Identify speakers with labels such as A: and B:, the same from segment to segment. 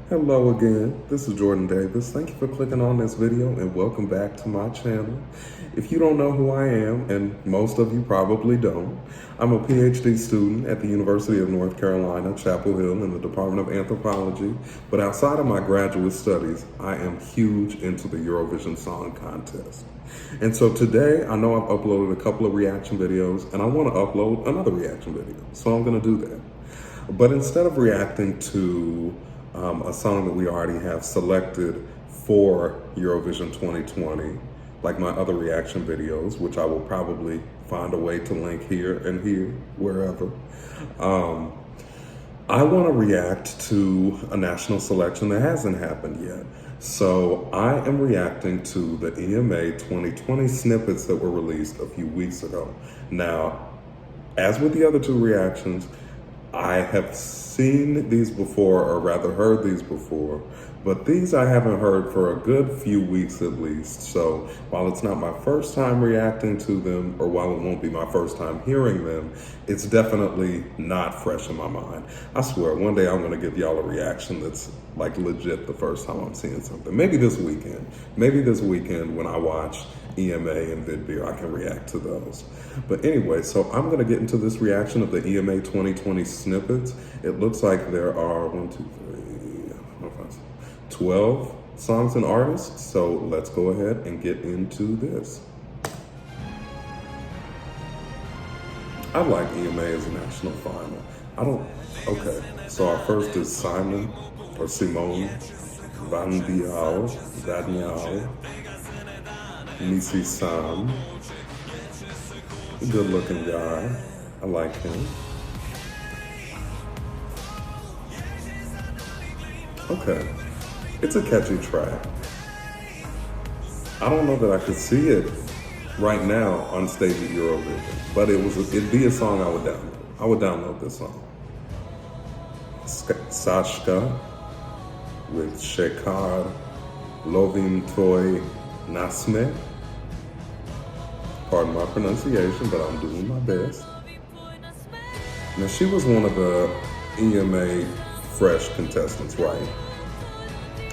A: Hello again, this is Jordan Davis. Thank you for clicking on this video and welcome back to my channel. If you don't know who I am, and most of you probably don't, I'm a PhD student at the University of North Carolina, Chapel Hill in the Department of Anthropology. But outside of my graduate studies, I am huge into the Eurovision Song Contest. And so today, I know I've uploaded a couple of reaction videos and I want to upload another reaction video. So I'm going to do that. But instead of reacting to a song that we already have selected for Eurovision 2020, like my other reaction videos, which I will probably find a way to link here and here, wherever. I want to react to a national selection that hasn't happened yet. So I am reacting to the EMA 2020 snippets that were released a few weeks ago. Now, as with the other two reactions, I have seen these before, or rather heard these before, but these I haven't heard for a good few weeks at least. So while it's not my first time reacting to them, or while it won't be my first time hearing them, it's definitely not fresh in my mind. I swear, one day I'm gonna give y'all a reaction that's like legit the first time I'm seeing something. Maybe this weekend. Maybe this weekend when I watch EMA and Vidbeer, I can react to those. But anyway, so I'm gonna get into this reaction of the EMA 2020 snippets. It looks like there are 12 songs and artists. So let's go ahead and get into this. I like EMA as a national final. Okay, so our first is Simon or Simone Van Daniel, Nisi Sam, good looking guy. I like him. Okay, it's a catchy track. I don't know that I could see it right now on stage at Eurovision, but it'd be a song I would download. I would download this song. Sashka with Shekar Lovin Toy Nasme. Pardon my pronunciation, but I'm doing my best. Now, she was one of the EMA fresh contestants, right?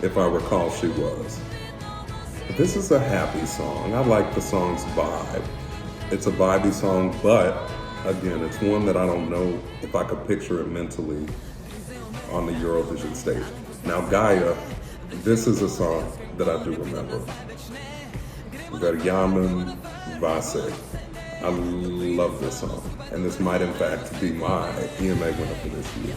A: If I recall, she was. But this is a happy song. I like the song's vibe. It's a vibey song, but again, it's one that I don't know if I could picture it mentally on the Eurovision stage. Now, Gaia, this is a song that I do remember. Veryamen Vase. I love this song. And this might, in fact, be my EMA winner for this year.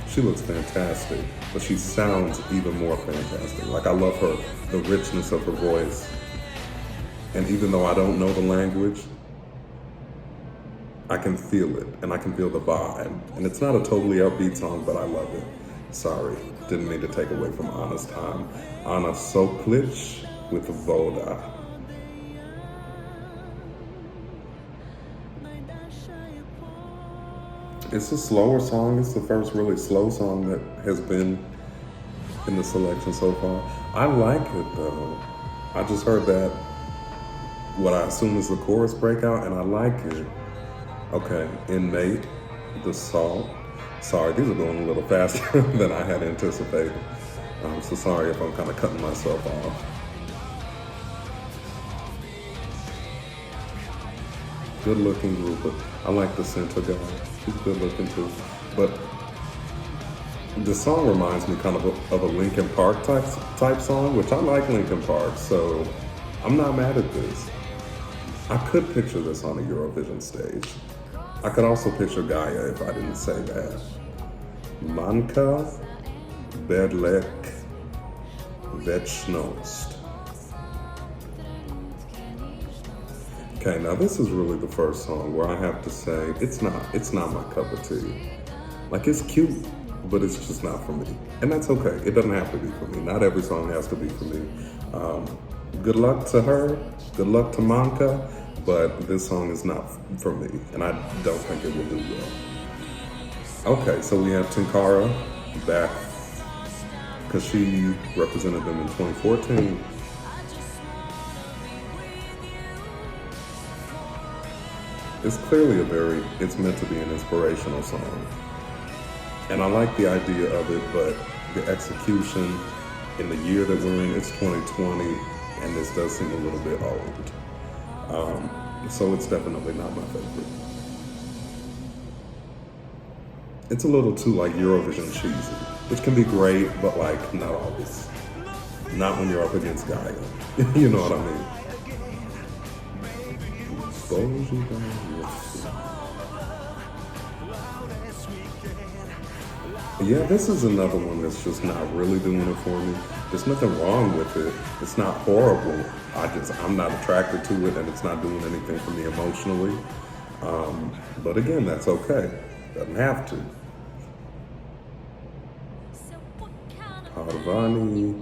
A: She looks fantastic, but she sounds even more fantastic. Like, I love her, the richness of her voice. And even though I don't know the language, I can feel it, and I can feel the vibe. And it's not a totally upbeat song, but I love it. Sorry, didn't mean to take away from Anna's time. Anna Soklic with Voda. It's a slower song. It's the first really slow song that has been in the selection so far. I like it though. I just heard that, what I assume is the chorus breakout, and I like it. Okay, Inmate, The Salt. Sorry, these are going a little faster than I had anticipated. So sorry if I'm kind of cutting myself off. Good looking group. I like the center guy. He's good looking too. But the song reminds me kind of a Linkin Park type song, which I like Linkin Park, so I'm not mad at this. I could picture this on a Eurovision stage. I could also picture Gaia if I didn't say that. Manka Bedlek Vechnost. Okay, now this is really the first song where I have to say it's not my cup of tea. Like, it's cute, but it's just not for me. And that's okay. It doesn't have to be for me. Not every song has to be for me. Good luck to her. Good luck to Manka. But this song is not for me, and I don't think it will do well. Okay, so we have Tinkara back, because she represented them in 2014. It's clearly it's meant to be an inspirational song. And I like the idea of it, but the execution in the year that we're in, it's 2020, and this does seem a little bit old. So it's definitely not my favorite. It's a little too like Eurovision cheesy, which can be great, but like not always. Not when you're up against Gaia. You know what I mean? Expose you guys. Yeah, this is another one that's just not really doing it for me. There's nothing wrong with it. It's not horrible. I'm not attracted to it, and it's not doing anything for me emotionally. But again, that's okay. Doesn't have to. Padavani,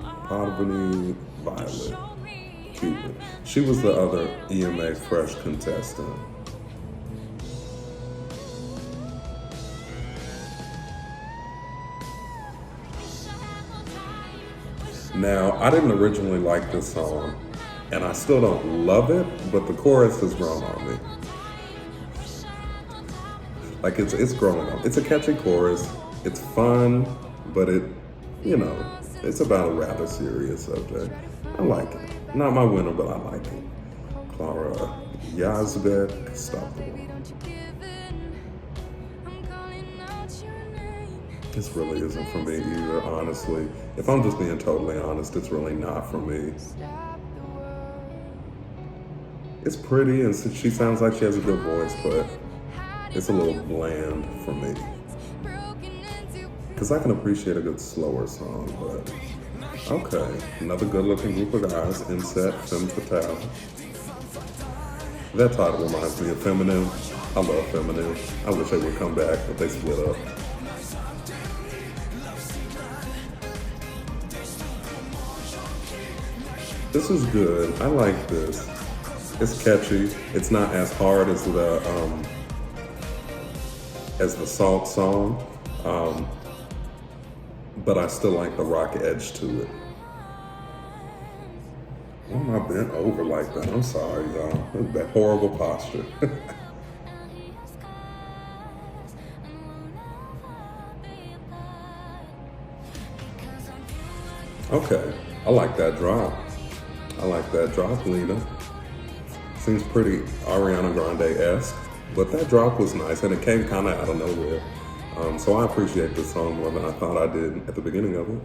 A: Violet, Cupid. She was the other EMA fresh contestant. Now, I didn't originally like this song, and I still don't love it, but the chorus has grown on me. Like, it's growing on me. It's a catchy chorus, it's fun, but it's about a rather serious subject. I like it. Not my winner, but I like it. Clara Yazbek, Stop the World. This really isn't for me either, honestly. If I'm just being totally honest, it's really not for me. It's pretty, and she sounds like she has a good voice, but it's a little bland for me. Because I can appreciate a good slower song, but okay. Another good-looking group of guys, Inset, Femme Fatale. That title reminds me of Feminine. I love Feminine. I wish they would come back, but they split up. This is good. I like this. It's catchy. It's not as hard as the Salt song, but I still like the rock edge to it. Why am I bent over like that? I'm sorry, y'all. That horrible posture. Okay, I like that drop. Lena. Seems pretty Ariana Grande-esque, but that drop was nice, and it came kind of out of nowhere. So I appreciate this song more than I thought I did at the beginning of it.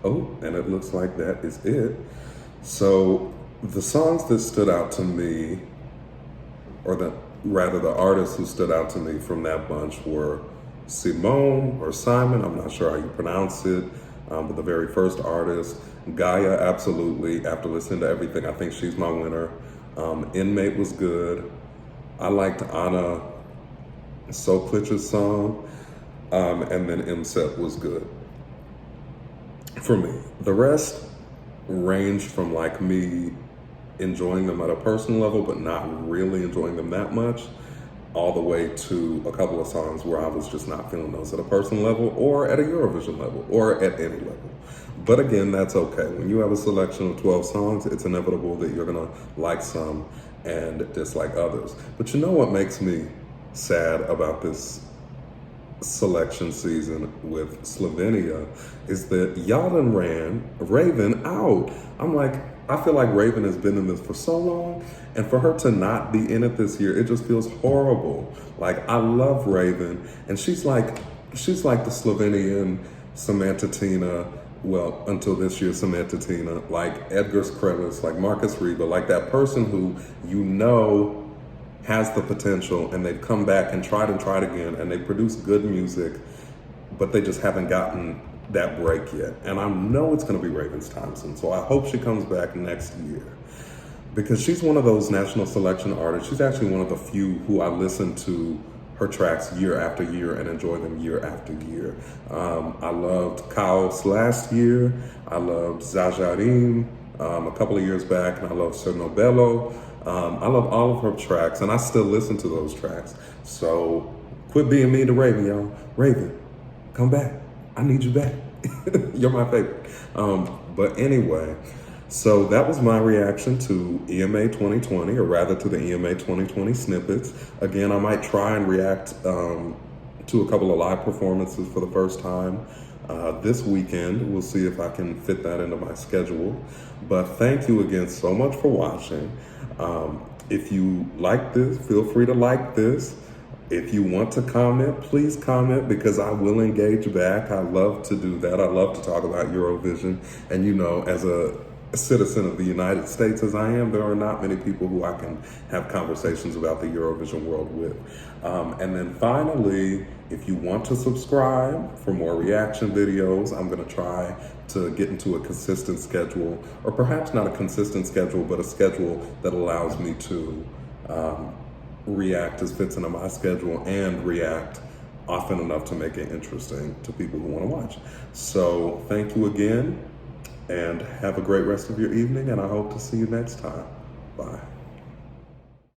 A: Oh, and it looks like that is it. So the songs that stood out to me, or the artists who stood out to me from that bunch were Simone or Simon, I'm not sure how you pronounce it, but the very first artist. Gaia, absolutely. After listening to everything, I think she's my winner. Inmate was good. I liked Anna Soplich's song, and then Imset was good for me. The rest ranged from like me enjoying them at a personal level, but not really enjoying them that much, all the way to a couple of songs where I was just not feeling those at a personal level or at a Eurovision level or at any level. But again, that's okay. When you have a selection of 12 songs, it's inevitable that you're gonna like some and dislike others. But you know what makes me sad about this selection season with Slovenia is that y'all done ran Raven out. I feel like Raven has been in this for so long, and for her to not be in it this year, it just feels horrible. Like, I love Raven, and she's like the Slovenian Samantha Tina, well, until this year, Samantha Tina, like Edgar Skrellis, like Marcus Reba, like that person who has the potential, and they've come back and tried again, and they produce good music, but they just haven't gotten that break yet. And I know it's gonna be Raven's Thompson, so I hope she comes back next year, because she's one of those national selection artists. She's actually one of the few who I listen to her tracks year after year and enjoy them year after year. I loved Chaos last year. I loved Zajarim a couple of years back, and I love Cernobello. I love all of her tracks, and I still listen to those tracks. So quit being mean to Raven, y'all. Raven, come back. I need you back. You're my favorite. But anyway, So that was my reaction to EMA 2020, or rather to the EMA 2020 snippets. Again, I might try and react to a couple of live performances for the first time this weekend. We'll see if I can fit that into my schedule. But thank you again so much for watching. If you like this, feel free to like this. If you want to comment, please comment, because I will engage back. I love to do that. I love to talk about Eurovision. And you know, as a citizen of the United States as I am, there are not many people who I can have conversations about the Eurovision world with. And then finally, if you want to subscribe for more reaction videos, I'm going to try to get into a consistent schedule, or perhaps not a consistent schedule, but a schedule that allows me to react as fits into my schedule and react often enough to make it interesting to people who want to watch. So thank you again, and have a great rest of your evening, and I hope to see you next time. Bye.